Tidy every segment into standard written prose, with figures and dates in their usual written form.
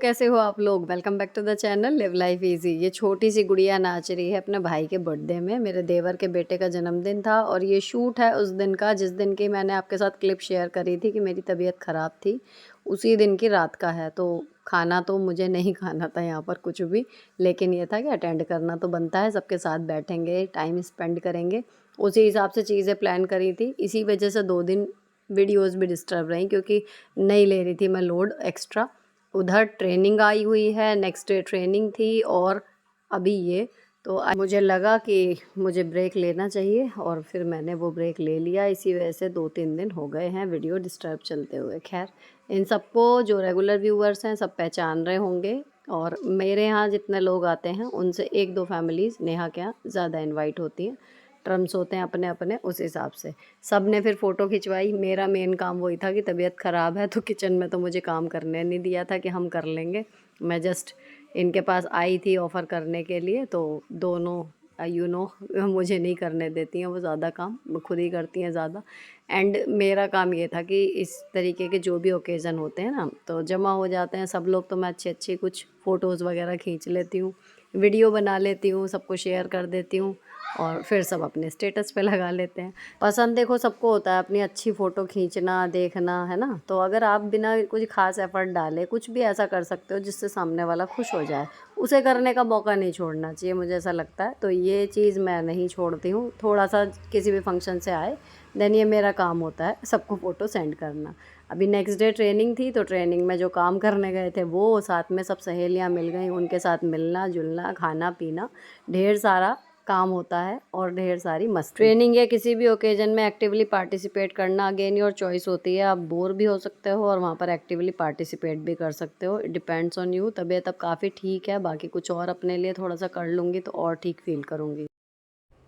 कैसे हो आप लोग। Welcome back to the channel live life easy. ये छोटी सी गुड़िया नाच रही है अपने भाई के बर्थडे में। मेरे देवर के बेटे का जन्मदिन था और ये शूट है उस दिन का जिस दिन की मैंने आपके साथ क्लिप शेयर करी थी कि मेरी तबीयत ख़राब थी। उसी दिन की रात का है। तो खाना तो मुझे नहीं खाना था यहाँ पर कुछ भी, लेकिन ये था कि अटेंड करना तो बनता है। सबके साथ बैठेंगे, टाइम स्पेंड करेंगे, उसी हिसाब से चीज़ें प्लान करी थी। इसी वजह से 2 दिन वीडियोज़ भी डिस्टर्ब रही क्योंकि नहीं ले रही थी मैं लोड एक्स्ट्रा। उधर ट्रेनिंग आई हुई है, नेक्स्ट डे ट्रेनिंग थी और अभी ये तो मुझे लगा कि मुझे ब्रेक लेना चाहिए और फिर मैंने वो ब्रेक ले लिया। इसी वजह से 2-3 दिन हो गए हैं वीडियो डिस्टर्ब चलते हुए। खैर, इन सबको जो रेगुलर व्यूअर्स हैं सब पहचान रहे होंगे और मेरे यहाँ जितने लोग आते हैं उनसे 1-2 फैमिलीज़ नेहा के यहाँ ज़्यादा इन्वाइट होती हैं। टर्म्स होते हैं अपने अपने, उस हिसाब से सब ने फिर फ़ोटो खिंचवाई। मेरा मेन काम वही था कि तबीयत ख़राब है तो किचन में तो मुझे काम करने नहीं दिया था कि हम कर लेंगे। मैं जस्ट इनके पास आई थी ऑफ़र करने के लिए, तो दोनों मुझे नहीं करने देती हैं वो ज़्यादा काम, वो खुद ही करती हैं ज़्यादा। एंड मेरा काम ये था कि इस तरीके के जो भी ओकेज़न होते हैं ना तो जमा हो जाते हैं सब लोग, तो मैं अच्छी अच्छी कुछ फ़ोटोज़ वगैरह खींच लेती हूँ, वीडियो बना लेती हूँ, सबको शेयर कर देती हूँ और फिर सब अपने स्टेटस पे लगा लेते हैं। पसंद देखो सबको होता है अपनी अच्छी फ़ोटो खींचना, देखना, है ना। तो अगर आप बिना कुछ ख़ास एफ़र्ट डाले कुछ भी ऐसा कर सकते हो जिससे सामने वाला खुश हो जाए, उसे करने का मौका नहीं छोड़ना चाहिए, मुझे ऐसा लगता है। तो ये चीज़ मैं नहीं छोड़ती हूँ। थोड़ा सा किसी भी फंक्शन से आए देन ये मेरा काम होता है सबको फ़ोटो सेंड करना। अभी नेक्स्ट डे ट्रेनिंग थी तो ट्रेनिंग में जो काम करने गए थे वो साथ में सब सहेलियाँ मिल गई, उनके साथ मिलना जुलना, खाना पीना, ढेर सारा काम होता है और ढेर सारी मस्ती। ट्रेनिंग या किसी भी ओकेजन में एक्टिवली पार्टिसिपेट करना अगेन योर चॉइस होती है। आप बोर भी हो सकते हो और वहाँ पर एक्टिवली पार्टिसिपेट भी कर सकते हो। It depends on you. तबीयत अब काफ़ी ठीक है, बाकी कुछ और अपने लिए थोड़ा सा कर लूँगी तो और ठीक फील करूँगी।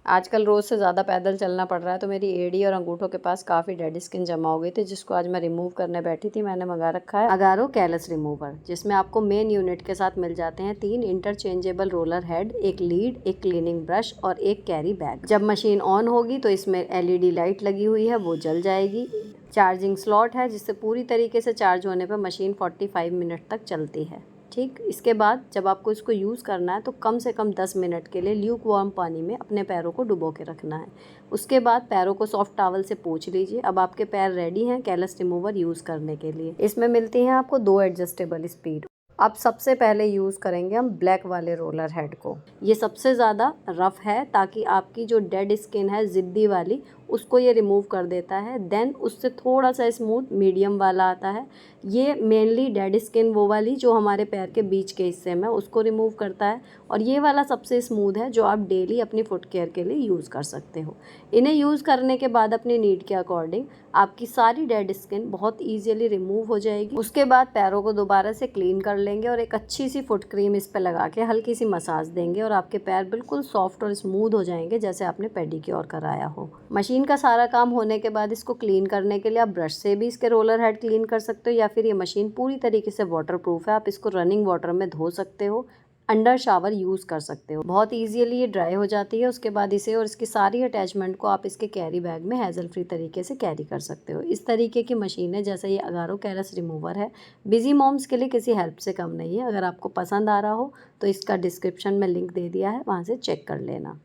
आजकल रोज़ से ज़्यादा पैदल चलना पड़ रहा है तो मेरी एड़ी और अंगूठों के पास काफ़ी डेड स्किन जमा हो गई थी, जिसको आज मैं रिमूव करने बैठी थी। मैंने मंगा रखा है अगारो कैलस रिमूवर, जिसमें आपको मेन यूनिट के साथ मिल जाते हैं 3 इंटरचेंजेबल रोलर हेड, एक लीड, एक क्लीनिंग ब्रश और एक कैरी बैग। जब मशीन ऑन होगी तो इसमें LED लाइट लगी हुई है, वो जल जाएगी। चार्जिंग स्लॉट है जिससे पूरी तरीके से चार्ज होने पर मशीन 45 मिनट तक चलती है। ठीक, इसके बाद जब आपको इसको यूज़ करना है तो कम से कम 10 मिनट के लिए ल्यूक वार्म पानी में अपने पैरों को डुबो के रखना है। उसके बाद पैरों को सॉफ्ट टॉवल से पोंछ लीजिए। अब आपके पैर रेडी हैं कैलस रिमूवर यूज़ करने के लिए। इसमें मिलती हैं आपको 2 एडजस्टेबल स्पीड। अब सबसे पहले यूज़ करेंगे हम ब्लैक वाले रोलर हेड को। ये सबसे ज़्यादा रफ़ है ताकि आपकी जो डेड स्किन है ज़िद्दी वाली उसको ये रिमूव कर देता है। देन उससे थोड़ा सा स्मूथ मीडियम वाला आता है। ये मेनली डेड स्किन वो वाली जो हमारे पैर के बीच के हिस्से में उसको रिमूव करता है और ये वाला सबसे स्मूथ है जो आप डेली अपनी फुट केयर के लिए यूज़ कर सकते हो। इन्हें यूज़ करने के बाद अपनी नीड के अकॉर्डिंग आपकी सारी डेड स्किन बहुत ईजिली रिमूव हो जाएगी। उसके बाद पैरों को दोबारा से क्लीन कर लेंगे और एक अच्छी सी फुट क्रीम इस पर लगा के हल्की सी मसाज देंगे और आपके पैर बिल्कुल सॉफ्ट और स्मूथ हो जाएंगे जैसे आपने पेडिक्योर कराया हो। मशीन का सारा काम होने के बाद इसको क्लीन करने के लिए आप ब्रश से भी इसके रोलर हेड क्लीन कर सकते हो या फिर ये मशीन पूरी तरीके से वाटर प्रूफ है, आप इसको रनिंग वाटर में धो सकते हो, अंडर शावर यूज़ कर सकते हो। बहुत ईजीली ये ड्राई हो जाती है। उसके बाद इसे और इसकी सारी अटैचमेंट को आप इसके कैरी बैग में हैज़ल फ्री तरीके से कैरी कर सकते हो। इस तरीके की मशीन है जैसे ये अगारो कैलस रिमूवर है, बिजी मॉम्स के लिए किसी हेल्प से कम नहीं है। अगर आपको पसंद आ रहा हो तो इसका डिस्क्रिप्शन में लिंक दे दिया है, वहाँ से चेक कर लेना।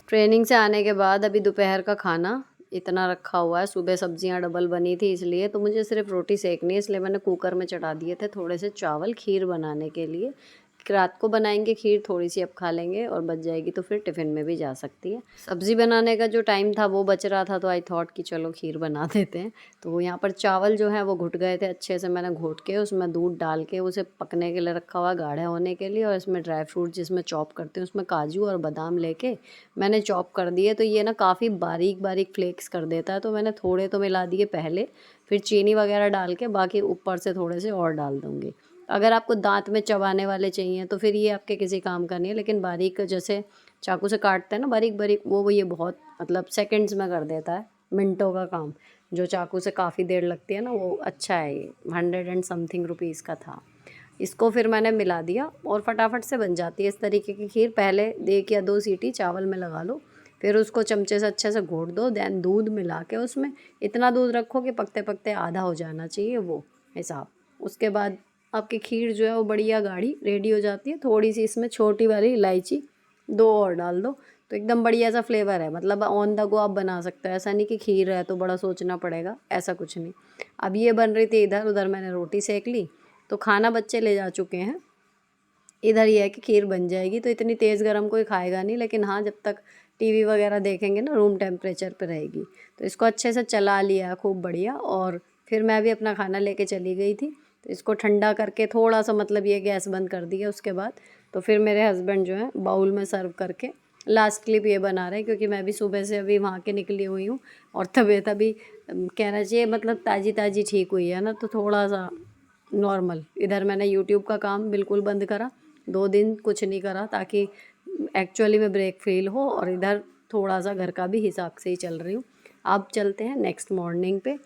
ट्रेनिंग से आने के बाद अभी दोपहर का खाना इतना रखा हुआ है। सुबह सब्जियां डबल बनी थी इसलिए तो मुझे सिर्फ रोटी सेकनी है, इसलिए मैंने कुकर में चढ़ा दिए थे थोड़े से चावल खीर बनाने के लिए। रात को बनाएंगे खीर, थोड़ी सी अब खा लेंगे और बच जाएगी तो फिर टिफ़िन में भी जा सकती है। सब्ज़ी बनाने का जो टाइम था वो बच रहा था तो आई थॉट कि चलो खीर बना देते हैं। तो यहाँ पर चावल जो है वो घुट गए थे अच्छे से, मैंने घोट के उसमें दूध डाल के उसे पकने के लिए रखा हुआ गाढ़े होने के लिए। और इसमें ड्राई फ्रूट जिसमें चॉप करते हैं उसमें काजू और बादाम लेके मैंने चॉप कर दिए। तो ये ना काफ़ी बारीक बारीक फ्लेक्स कर देता है तो मैंने थोड़े तो मिला दिए पहले, फिर चीनी वगैरह डाल के बाकी ऊपर से थोड़े से और डाल दूँगी। अगर आपको दांत में चबाने वाले चाहिए तो फिर ये आपके किसी काम का नहीं है, लेकिन बारीक जैसे चाकू से काटते हैं ना बारीक बारीक, वो ये बहुत मतलब सेकंड्स में कर देता है, मिनटों का काम। जो चाकू से काफ़ी देर लगती है ना वो अच्छा है। ये 100 एंड समथिंग रुपीज़ का था। इसको फिर मैंने मिला दिया और फटाफट से बन जाती है इस तरीके की खीर। पहले 1 या 2 सीटी चावल में लगा लो, फिर उसको चमचे से अच्छे से घोट दो, देन दूध मिला के उसमें इतना दूध रखो कि पकते पकते आधा हो जाना चाहिए वो हिसाब। उसके बाद आपकी खीर जो है वो बढ़िया गाढ़ी रेडी हो जाती है। थोड़ी सी इसमें छोटी वाली इलायची 2 और डाल दो तो एकदम बढ़िया सा फ्लेवर है। मतलब ऑन द गो आप बना सकते हो, ऐसा नहीं कि खीर है तो बड़ा सोचना पड़ेगा, ऐसा कुछ नहीं। अब ये बन रही थी इधर, उधर मैंने रोटी सेक ली। तो खाना बच्चे ले जा चुके हैं, इधर ये है कि खीर बन जाएगी तो इतनी तेज़ गरम कोई खाएगा नहीं, लेकिन हाँ जब तक टीवी वगैरह देखेंगे ना रूम टेम्परेचर पे रहेगी। तो इसको अच्छे से चला लिया खूब बढ़िया, और फिर मैं भी अपना खाना लेके चली गई थी। तो इसको ठंडा करके थोड़ा सा मतलब ये गैस बंद कर दिया उसके बाद। तो फिर मेरे हस्बैंड जो है बाउल में सर्व करके लास्ट क्लिप ये बना रहे हैं, क्योंकि मैं भी सुबह से अभी वहाँ के निकली हुई हूँ और तबीयत अभी कहना चाहिए मतलब ताज़ी ताज़ी ठीक हुई है ना, तो थोड़ा सा नॉर्मल। इधर मैंने यूट्यूब का काम बिल्कुल बंद करा, 2 दिन कुछ नहीं करा, ताकि एक्चुअली में ब्रेक फील हो, और इधर थोड़ा सा घर का भी हिसाब से ही चल रही हूँ। अब चलते हैं नेक्स्ट मॉर्निंग पे।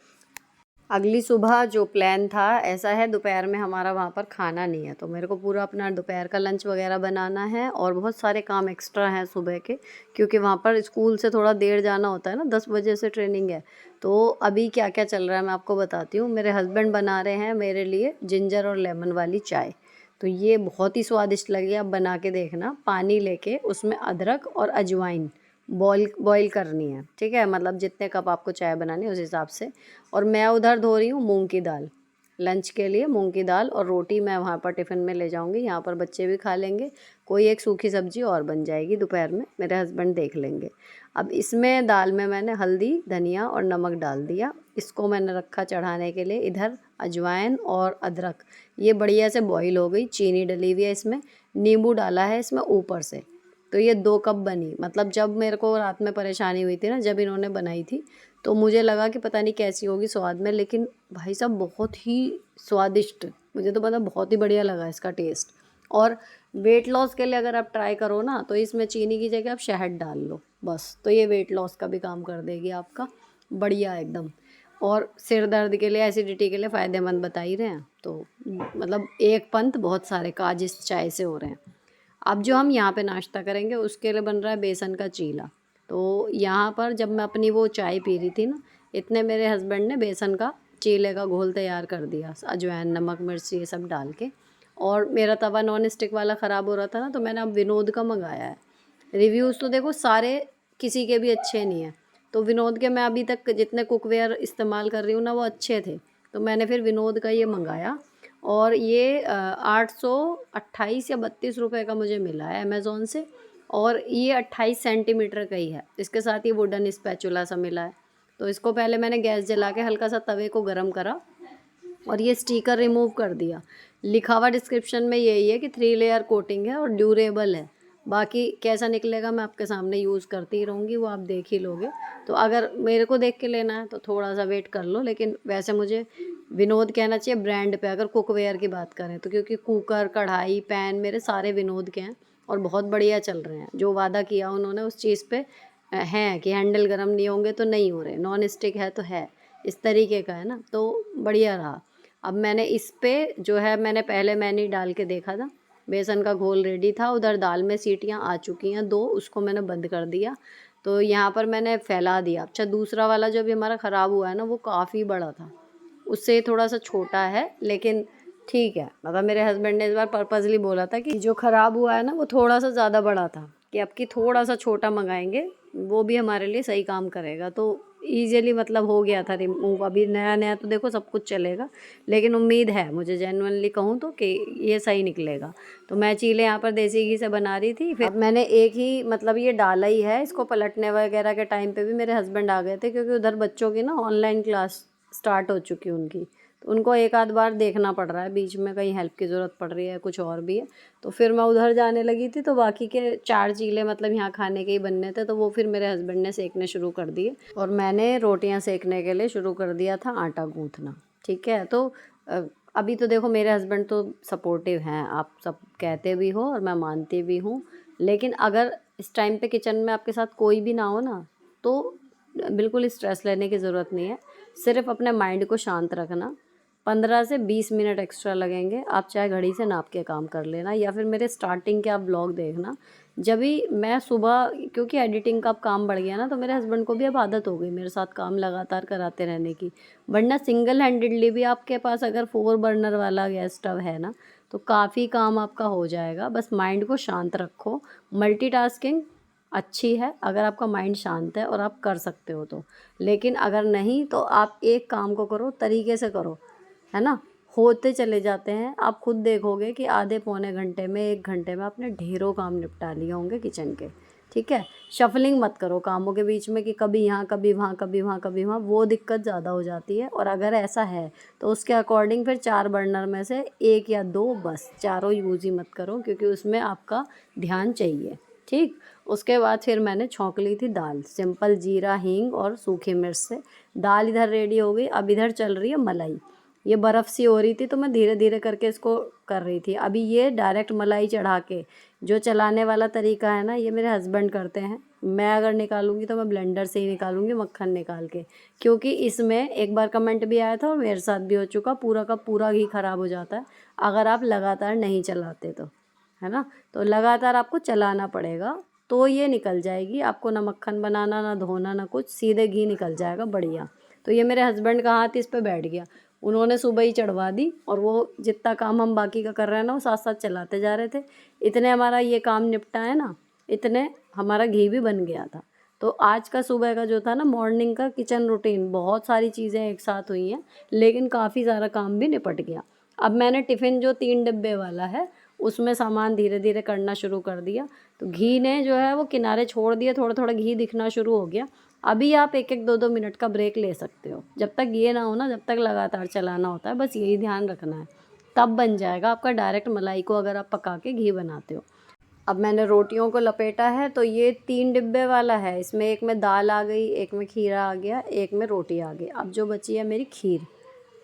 अगली सुबह जो प्लान था ऐसा है, दोपहर में हमारा वहाँ पर खाना नहीं है, तो मेरे को पूरा अपना दोपहर का लंच वगैरह बनाना है, और बहुत सारे काम एक्स्ट्रा हैं सुबह के, क्योंकि वहाँ पर स्कूल से थोड़ा देर जाना होता है ना, 10 बजे से ट्रेनिंग है। तो अभी क्या क्या चल रहा है मैं आपको बताती हूँ। मेरे हस्बैंड बना रहे हैं मेरे लिए जिंजर और लेमन वाली चाय। तो ये बहुत ही स्वादिष्ट लगी, आप बना के देखना। पानी लेके उसमें अदरक और अजवाइन बॉईल करनी है, ठीक है, मतलब जितने कप आपको चाय बनानी है उस हिसाब से। और मैं उधर धो रही हूँ मूंग की दाल, लंच के लिए मूंग की दाल, और रोटी मैं वहाँ पर टिफ़िन में ले जाऊँगी, यहाँ पर बच्चे भी खा लेंगे। कोई एक सूखी सब्जी और बन जाएगी दोपहर में, मेरे हस्बैंड देख लेंगे। अब इसमें दाल में मैंने हल्दी धनिया और नमक डाल दिया, इसको मैंने रखा चढ़ाने के लिए। इधर अजवाइन और अदरक ये बढ़िया से बॉईल हो गई, चीनी डली हुई है इसमें, नींबू डाला है इसमें ऊपर से। तो ये 2 कप बनी। मतलब जब मेरे को रात में परेशानी हुई थी ना, जब इन्होंने बनाई थी, तो मुझे लगा कि पता नहीं कैसी होगी स्वाद में, लेकिन भाई साहब बहुत ही स्वादिष्ट, मुझे तो मतलब बहुत ही बढ़िया लगा इसका टेस्ट। और वेट लॉस के लिए अगर आप ट्राई करो ना, तो इसमें चीनी की जगह आप शहद डाल लो बस, तो ये वेट लॉस का भी काम कर देगी आपका, बढ़िया एकदम। और सिर दर्द के लिए, एसिडिटी के लिए फ़ायदेमंद बता ही रहे हैं, तो मतलब एक पंथ बहुत सारे काज इस चाय से हो रहे हैं। अब जो हम यहाँ पे नाश्ता करेंगे उसके लिए बन रहा है बेसन का चीला। तो यहाँ पर जब मैं अपनी वो चाय पी रही थी ना, इतने मेरे हस्बैंड ने बेसन का चीले का घोल तैयार कर दिया, अजवाइन नमक मिर्च ये सब डाल के। और मेरा तवा नॉन स्टिक वाला ख़राब हो रहा था ना, तो मैंने अब विनोद का मंगाया है। रिव्यूज़ तो देखो सारे किसी के भी अच्छे नहीं हैं, तो विनोद के मैं अभी तक जितने कुकवेयर इस्तेमाल कर रही हूँ ना वो अच्छे थे, तो मैंने फिर विनोद का ये मंगाया। और ये 828 या 32 रुपए का मुझे मिला है अमेज़ोन से, और ये 28 सेंटीमीटर का ही है। इसके साथ ये वुडन स्पैचुला सा मिला है। तो इसको पहले मैंने गैस जला के हल्का सा तवे को गरम करा, और ये स्टिकर रिमूव कर दिया। लिखा हुआ डिस्क्रिप्शन में यही है कि 3 लेयर कोटिंग है और ड्यूरेबल है। बाकी कैसा निकलेगा मैं आपके सामने यूज़ करती ही रहूँगी, वो आप देख ही लोगे। तो अगर मेरे को देख के लेना है तो थोड़ा सा वेट कर लो, लेकिन वैसे मुझे विनोद कहना चाहिए ब्रांड पे, अगर कुकवेयर की बात करें तो, क्योंकि कुकर कढ़ाई पैन मेरे सारे विनोद के हैं और बहुत बढ़िया चल रहे हैं। जो वादा किया उन्होंने उस चीज़ पे है कि हैंडल गर्म नहीं होंगे तो नहीं हो रहे, नॉन स्टिक है तो है, इस तरीके का है ना, तो बढ़िया रहा। अब मैंने इस पे जो है, मैंने डाल के देखा था, बेसन का घोल रेडी था। उधर दाल में सीटियाँ आ चुकी हैं 2, उसको मैंने बंद कर दिया। तो यहाँ पर मैंने फैला दिया। अच्छा, दूसरा वाला जो भी हमारा ख़राब हुआ है ना, वो काफ़ी बड़ा था, उससे थोड़ा सा छोटा है, लेकिन ठीक है। मतलब मेरे हस्बैंड ने इस बार पर्पज़ली बोला था कि जो ख़राब हुआ है ना वो थोड़ा सा ज़्यादा बड़ा था, कि अब की थोड़ा सा छोटा मंगाएंगे, वो भी हमारे लिए सही काम करेगा। तो ईज़िली मतलब हो गया था रिमूव। अभी नया नया तो देखो सब कुछ चलेगा, लेकिन उम्मीद है मुझे, जेन्युइनली कहूँ तो, कि ये सही निकलेगा। तो मैं चीले यहाँ पर देसी घी से बना रही थी। फिर अब मैंने एक ही मतलब ये डाला ही है, इसको पलटने वगैरह के टाइम पे भी मेरे हस्बैंड आ गए थे, क्योंकि उधर बच्चों की ना ऑनलाइन क्लास स्टार्ट हो चुकी उनकी, तो उनको एक आध बार देखना पड़ रहा है, बीच में कहीं हेल्प की ज़रूरत पड़ रही है, कुछ और भी है। तो फिर मैं उधर जाने लगी थी, तो बाकी के 4 चीले मतलब यहाँ खाने के ही बनने थे, तो वो फिर मेरे हस्बैंड ने सेकने शुरू कर दिए, और मैंने रोटियाँ सेकने के लिए शुरू कर दिया था आटा गूँथना। ठीक है, तो अभी तो देखो मेरे हस्बैंड तो सपोर्टिव हैं, आप सब कहते भी हो और मैं मानती भी हूँ, लेकिन अगर इस टाइम पे किचन में आपके साथ कोई भी ना हो ना, तो बिल्कुल स्ट्रेस लेने की ज़रूरत नहीं है। सिर्फ अपने माइंड को शांत रखना, 15 से 20 मिनट एक्स्ट्रा लगेंगे। आप चाहे घड़ी से नाप के काम कर लेना या फिर मेरे स्टार्टिंग के आप ब्लॉग देखना। जब भी मैं सुबह, क्योंकि एडिटिंग का अब काम बढ़ गया ना, तो मेरे हस्बैंड को भी अब आदत हो गई मेरे साथ काम लगातार कराते रहने की। वरना सिंगल हैंडेडली भी आपके पास अगर 4 बर्नर वाला गैस स्टव है ना, तो काफ़ी काम आपका हो जाएगा। बस माइंड को शांत रखो। मल्टीटास्किंग अच्छी है अगर आपका माइंड शांत है और आप कर सकते हो तो, लेकिन अगर नहीं तो आप एक काम को करो, तरीके से करो, है ना। होते चले जाते हैं। आप खुद देखोगे कि आधे पौने घंटे में, 1 घंटे में आपने ढेरों काम निपटा लिए होंगे किचन के। ठीक है, शफलिंग मत करो कामों के बीच में कि कभी यहाँ कभी वहाँ, कभी वहाँ कभी वहाँ, वो दिक्कत ज़्यादा हो जाती है। और अगर ऐसा है तो उसके अकॉर्डिंग फिर 4 बर्नर में से 1 या 2 बस, चारों यूज़ ही मत करो, क्योंकि उसमें आपका ध्यान चाहिए। ठीक, उसके बाद फिर मैंने छौंक ली थी दाल, सिंपल जीरा हींग और सूखी मिर्च से। दाल इधर रेडी हो गई। अब इधर चल रही है मलाई। ये बर्फ़ सी हो रही थी तो मैं धीरे धीरे करके इसको कर रही थी। अभी ये डायरेक्ट मलाई चढ़ा के जो चलाने वाला तरीका है ना, ये मेरे हस्बैंड करते हैं। मैं अगर निकालूंगी तो मैं ब्लेंडर से ही निकालूंगी मक्खन निकाल के, क्योंकि इसमें एक बार कमेंट भी आया था और मेरे साथ भी हो चुका, पूरा का पूरा घी ख़राब हो जाता है अगर आप लगातार नहीं चलाते तो, है ना। तो लगातार आपको चलाना पड़ेगा तो ये निकल जाएगी। आपको ना मक्खन बनाना, ना धोना, ना कुछ, सीधे घी निकल जाएगा बढ़िया। तो ये मेरे हस्बैंड का हाथ इस पे बैठ गया। उन्होंने सुबह ही चढ़वा दी और वो जितना काम हम बाकी का कर रहे हैं ना, वो साथ साथ चलाते जा रहे थे। इतने हमारा ये काम निपटा है ना, इतने हमारा घी भी बन गया था। तो आज का सुबह का जो था ना, मॉर्निंग का किचन रूटीन, बहुत सारी चीज़ें एक साथ हुई हैं, लेकिन काफ़ी सारा काम भी निपट गया। अब मैंने टिफ़िन जो 3 डिब्बे वाला है, उसमें सामान धीरे धीरे करना शुरू कर दिया। तो घी ने जो है वो किनारे छोड़ दिया, थोड़ा थोड़ा घी दिखना शुरू हो गया। अभी आप 1-1 2-2 मिनट का ब्रेक ले सकते हो। जब तक ये ना हो ना, जब तक लगातार चलाना होता है, बस यही ध्यान रखना है। तब बन जाएगा आपका डायरेक्ट मलाई को, अगर आप पका के घी बनाते हो। अब मैंने रोटियों को लपेटा है, तो ये 3 डिब्बे वाला है। इसमें एक में दाल आ गई, एक में खीरा आ गया, एक में रोटी आ गई। अब जो बची है मेरी खीर,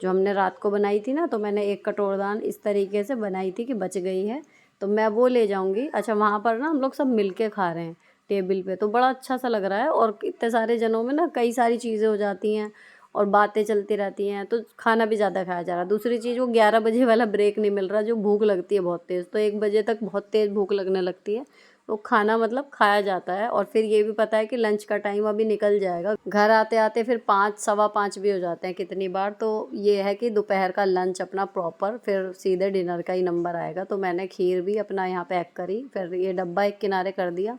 जो हमने रात को बनाई थी ना, तो मैंने 1 कटोरदान इस तरीके से बनाई थी कि बच गई है, तो मैं वो ले जाऊंगी। अच्छा, वहाँ पर ना हम लोग सब मिल के खा रहे हैं टेबल पे, तो बड़ा अच्छा सा लग रहा है। और इतने सारे जनों में ना कई सारी चीज़ें हो जाती हैं और बातें चलती रहती हैं, तो खाना भी ज़्यादा खाया जा रहा है। दूसरी चीज़, वो 11 बजे वाला ब्रेक नहीं मिल रहा, जो भूख लगती है बहुत तेज़, तो 1 बजे तक बहुत तेज़ भूख लगने लगती है। तो खाना मतलब खाया जाता है। और फिर ये भी पता है कि लंच का टाइम अभी निकल जाएगा। घर आते आते फिर 5 सवा 5 भी हो जाते हैं कितनी बार। तो ये है कि दोपहर का लंच अपना प्रॉपर, फिर सीधे डिनर का ही नंबर आएगा। तो मैंने खीर भी अपना यहाँ पैक करी, फिर ये डब्बा एक किनारे कर दिया।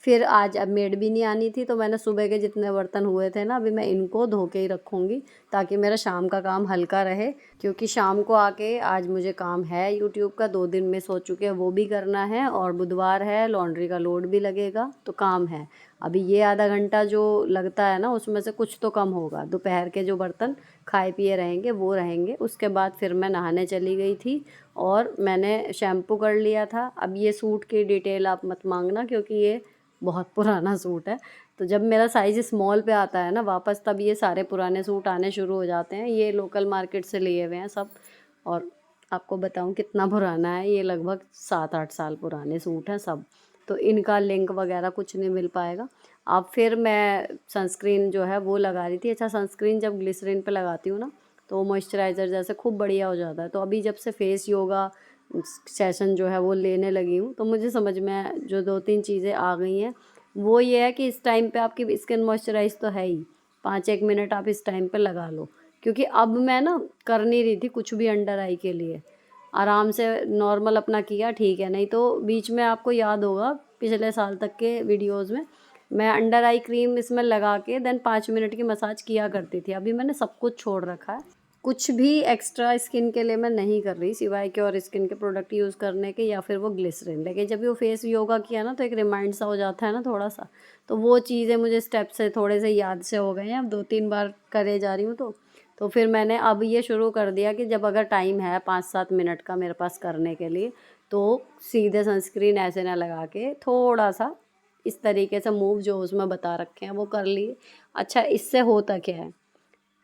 फिर आज अब मेड भी नहीं आनी थी, तो मैंने सुबह के जितने बर्तन हुए थे ना, अभी मैं इनको धो के ही रखूँगी, ताकि मेरा शाम का काम हल्का रहे। क्योंकि शाम को आके आज मुझे काम है यूट्यूब का, 2 दिन मिस हो चुके हैं, वो भी करना है। और बुधवार है, लॉन्ड्री का लोड भी लगेगा, तो काम है। अभी ये आधा घंटा जो लगता है ना, उसमें से कुछ तो कम होगा। दोपहर के जो बर्तन खाए पिए रहेंगे वो रहेंगे। उसके बाद फिर मैं नहाने चली गई थी और मैंने शैम्पू कर लिया था। अब ये सूट की डिटेल आप मत मांगना, क्योंकि ये बहुत पुराना सूट है। तो जब मेरा साइज़ स्मॉल पे आता है ना वापस, तब ये सारे पुराने सूट आने शुरू हो जाते हैं। ये लोकल मार्केट से लिए हुए हैं सब। और आपको बताऊं कितना पुराना है, ये लगभग 7-8 साल पुराने सूट हैं सब। तो इनका लिंक वगैरह कुछ नहीं मिल पाएगा। अब फिर मैं सनस्क्रीन जो है वो लगा रही थी। अच्छा, सनस्क्रीन जब ग्लिसरीन पे लगाती हूँ ना, तो मॉइस्चराइज़र जैसे खूब बढ़िया हो जाता है। तो अभी जब से फेस योगा सेशन जो है वो लेने लगी हूँ, तो मुझे समझ में जो 2-3 चीज़ें आ गई हैं, वो ये है कि इस टाइम पे आपकी स्किन मॉइस्चराइज तो है ही, 5-1 मिनट आप इस टाइम पे लगा लो। क्योंकि अब मैं ना कर नहीं रही थी कुछ भी अंडर आई के लिए, आराम से नॉर्मल अपना किया, ठीक है। नहीं तो बीच में आपको याद होगा पिछले साल तक के वीडियोस में मैं अंडर आई क्रीम इसमें लगा के देन 5 मिनट की मसाज किया करती थी। अभी मैंने सब कुछ छोड़ रखा है, कुछ भी एक्स्ट्रा स्किन के लिए मैं नहीं कर रही, सिवाय के और स्किन के प्रोडक्ट यूज़ करने के या फिर वो ग्लिसरीन। लेकिन जब भी वो फेस योगा किया ना, तो एक रिमाइंड सा हो जाता है ना थोड़ा सा, तो वो चीज़ें मुझे स्टेप से थोड़े से याद से हो गए हैं। अब 2-3 बार करे जा रही हूँ, तो फिर मैंने अब ये शुरू कर दिया कि जब अगर टाइम है 5-7 मिनट का मेरे पास करने के लिए, तो सीधे सनस्क्रीन ऐसे ना लगा के थोड़ा सा इस तरीके से मूव जो उसमें बता रखे हैं वो कर लिए। अच्छा, इससे होता क्या है,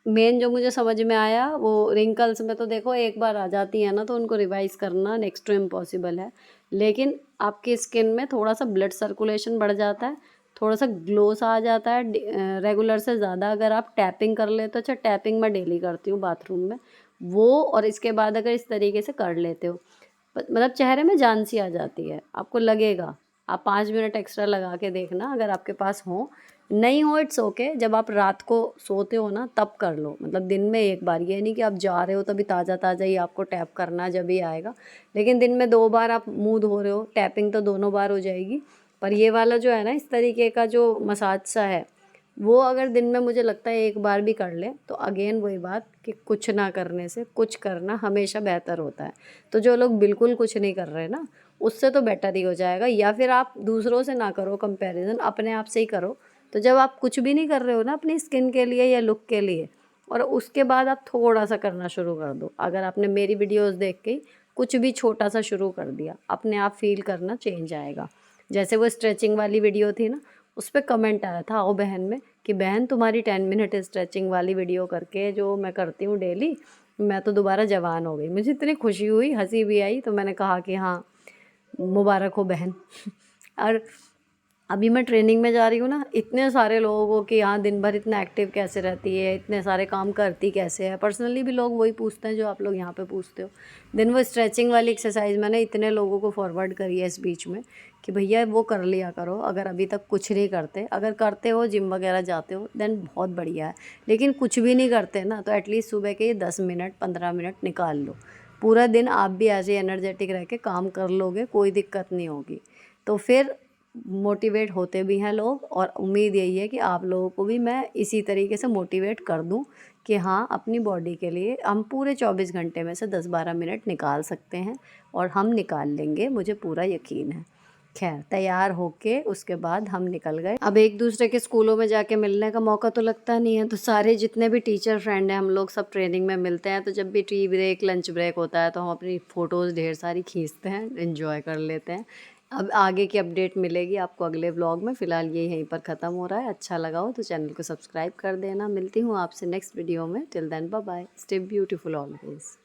मेन जो मुझे समझ में आया, वो रिंकल्स में तो देखो एक बार आ जाती है ना, तो उनको रिवाइज करना नेक्स्ट टू इम्पॉसिबल है। लेकिन आपकी स्किन में थोड़ा सा ब्लड सर्कुलेशन बढ़ जाता है, थोड़ा सा ग्लो सा आ जाता है रेगुलर से ज़्यादा अगर आप टैपिंग कर ले तो। अच्छा, टैपिंग मैं डेली करती हूँ बाथरूम में, वो और इसके बाद अगर इस तरीके से कर लेते हो, मतलब चेहरे में जान सी आ जाती है, आपको लगेगा। आप 5 मिनट एक्स्ट्रा लगा के देखना, अगर आपके पास हो, नहीं हो इट्स ओके। जब आप रात को सोते हो ना तब कर लो, मतलब दिन में एक बार, ये नहीं कि आप जा रहे हो तभी ताज़ा ताज़ा ही आपको टैप करना जब ही आएगा, लेकिन दिन में 2 बार आप मुँह धो रहे हो, टैपिंग तो दोनों बार हो जाएगी। पर ये वाला जो है ना इस तरीके का जो मसाज सा है, वो अगर दिन में मुझे लगता है एक बार भी कर ले तो अगेन वही बात कि कुछ ना करने से कुछ करना हमेशा बेहतर होता है। तो जो लोग बिल्कुल कुछ नहीं कर रहे ना, उससे तो बेटर ही हो जाएगा। या फिर आप दूसरों से ना करो कंपैरिजन, अपने आप से ही करो। तो जब आप कुछ भी नहीं कर रहे हो ना अपनी स्किन के लिए या लुक के लिए, और उसके बाद आप थोड़ा सा करना शुरू कर दो, अगर आपने मेरी वीडियोस देख के ही कुछ भी छोटा सा शुरू कर दिया, अपने आप फील करना चेंज आएगा। जैसे वो स्ट्रेचिंग वाली वीडियो थी ना, उस पे कमेंट आया था आओ बहन में कि बहन तुम्हारी 10 मिनट स्ट्रेचिंग वाली वीडियो करके जो मैं करती हूँ डेली, मैं तो दोबारा जवान हो गई। मुझे इतनी खुशी हुई, हंसी भी आई, तो मैंने कहा कि हाँ मुबारक हो बहन। और अभी मैं ट्रेनिंग में जा रही हूँ ना, इतने सारे लोगों को कि हाँ दिन भर इतना एक्टिव कैसे रहती है, इतने सारे काम करती कैसे है, पर्सनली भी लोग वही पूछते हैं जो आप लोग यहाँ पे पूछते हो। दिन वो स्ट्रेचिंग वाली एक्सरसाइज मैंने इतने लोगों को फॉरवर्ड करी है इस बीच में कि भैया वो कर लिया करो, अगर अभी तक कुछ नहीं करते। अगर करते हो जिम वगैरह जाते हो देन बहुत बढ़िया है, लेकिन कुछ भी नहीं करते ना तो एटलीस्ट सुबह के 10 मिनट 15 मिनट निकाल लो। पूरा दिन आप भी ऐसे एनर्जेटिक रह के काम कर लोगे, कोई दिक्कत नहीं होगी। तो फिर मोटिवेट होते भी हैं लोग, और उम्मीद यही है कि आप लोगों को भी मैं इसी तरीके से मोटिवेट कर दूं कि हाँ अपनी बॉडी के लिए हम पूरे 24 घंटे में से 10-12 मिनट निकाल सकते हैं, और हम निकाल लेंगे, मुझे पूरा यकीन है। खैर तैयार होके उसके बाद हम निकल गए। अब एक दूसरे के स्कूलों में जाके मिलने का मौका तो लगता नहीं है, तो सारे जितने भी टीचर फ्रेंड हैं हम लोग सब ट्रेनिंग में मिलते हैं। तो जब भी टी ब्रेक लंच ब्रेक होता है तो हम अपनी फ़ोटोज़ ढेर सारी खींचते हैं, एंजॉय कर लेते हैं। अब आगे की अपडेट मिलेगी आपको अगले व्लॉग में। फ़िलहाल ये यहीं पर ख़त्म हो रहा है। अच्छा लगा हो तो चैनल को सब्सक्राइब कर देना। मिलती हूँ आपसे नेक्स्ट वीडियो में। Till then bye bye, stay beautiful always.